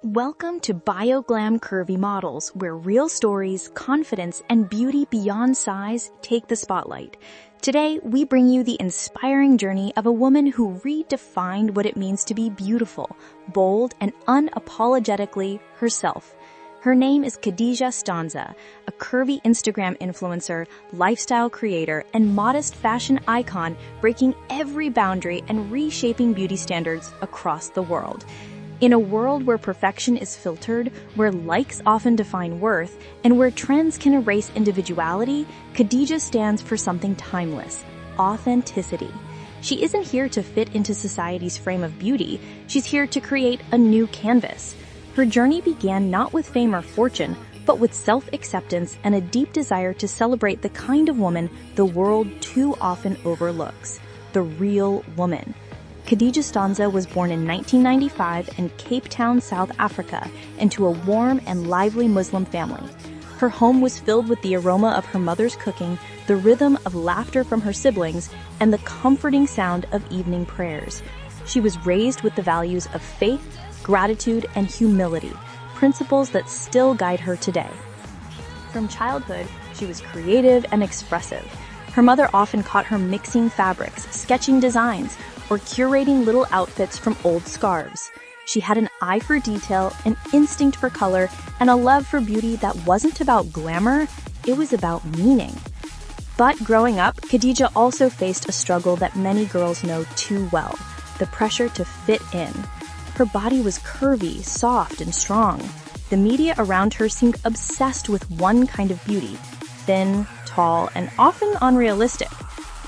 Welcome to Bioglam Curvy Models, where real stories, confidence, and beauty beyond size take the spotlight. Today, we bring you the inspiring journey of a woman who redefined what it means to be beautiful, bold, and unapologetically herself. Her name is Khadija Stanza, a curvy Instagram influencer, lifestyle creator, and modest fashion icon, breaking every boundary and reshaping beauty standards across the world. In a world where perfection is filtered, where likes often define worth, and where trends can erase individuality, Khadija stands for something timeless: authenticity. She isn't here to fit into society's frame of beauty. She's here to create a new canvas. Her journey began not with fame or fortune, but with self-acceptance and a deep desire to celebrate the kind of woman the world too often overlooks: the real woman. Khadija Stanza was born in 1995 in Cape Town, South Africa, into a warm and lively Muslim family. Her home was filled with the aroma of her mother's cooking, the rhythm of laughter from her siblings, and the comforting sound of evening prayers. She was raised with the values of faith, gratitude, and humility, principles that still guide her today. From childhood, she was creative and expressive. Her mother often caught her mixing fabrics, sketching designs, or curating little outfits from old scarves. She had an eye for detail, an instinct for color, and a love for beauty that wasn't about glamour, it was about meaning. But growing up, Khadija also faced a struggle that many girls know too well: the pressure to fit in. Her body was curvy, soft, and strong. The media around her seemed obsessed with one kind of beauty: thin, tall, and often unrealistic.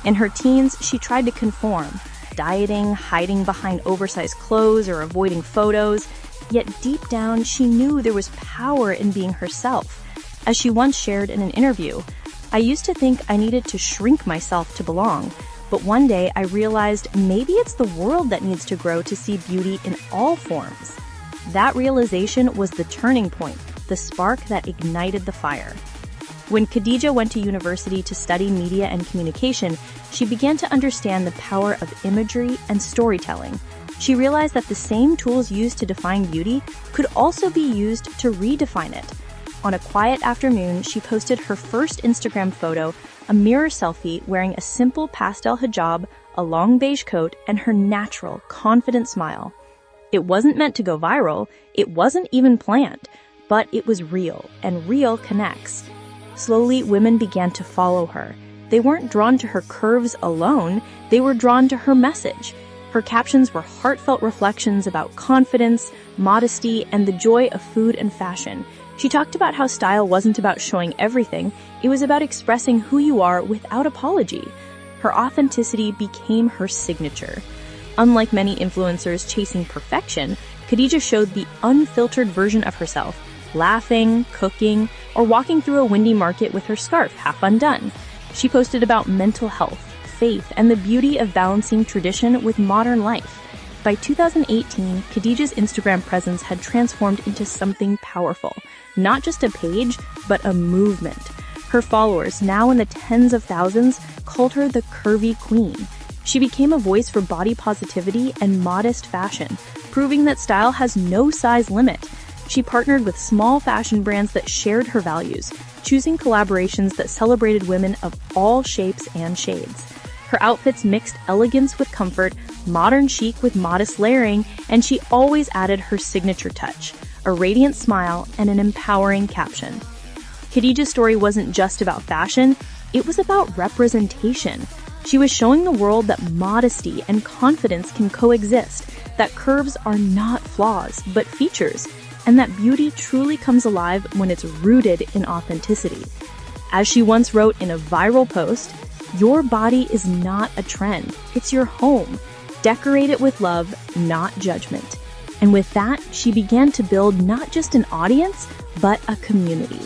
In her teens, she tried to conform, dieting, hiding behind oversized clothes, or avoiding photos. Yet deep down, she knew there was power in being herself. As she once shared in an interview, "I used to think I needed to shrink myself to belong, but one day I realized maybe it's the world that needs to grow to see beauty in all forms." That realization was the turning point, the spark that ignited the fire. When Khadija went to university to study media and communication, she began to understand the power of imagery and storytelling. She realized that the same tools used to define beauty could also be used to redefine it. On a quiet afternoon, she posted her first Instagram photo, a mirror selfie wearing a simple pastel hijab, a long beige coat, and her natural, confident smile. It wasn't meant to go viral, it wasn't even planned, but it was real, and real connects. Slowly, women began to follow her. They weren't drawn to her curves alone, they were drawn to her message. Her captions were heartfelt reflections about confidence, modesty, and the joy of food and fashion. She talked about how style wasn't about showing everything, it was about expressing who you are without apology. Her authenticity became her signature. Unlike many influencers chasing perfection, Khadija showed the unfiltered version of herself, laughing, cooking, or walking through a windy market with her scarf half undone. She posted about mental health, faith, and the beauty of balancing tradition with modern life. By 2018, Khadija's Instagram presence had transformed into something powerful. Not just a page, but a movement. Her followers, now in the tens of thousands, called her the Curvy Queen. She became a voice for body positivity and modest fashion, proving that style has no size limit. She partnered with small fashion brands that shared her values, choosing collaborations that celebrated women of all shapes and shades. Her outfits mixed elegance with comfort, modern chic with modest layering, and she always added her signature touch: a radiant smile and an empowering caption. Khadija's story wasn't just about fashion, it was about representation. She was showing the world that modesty and confidence can coexist, that curves are not flaws, but features, and that beauty truly comes alive when it's rooted in authenticity. As she once wrote in a viral post, "Your body is not a trend, it's your home. Decorate it with love, not judgment." And with that, she began to build not just an audience, but a community.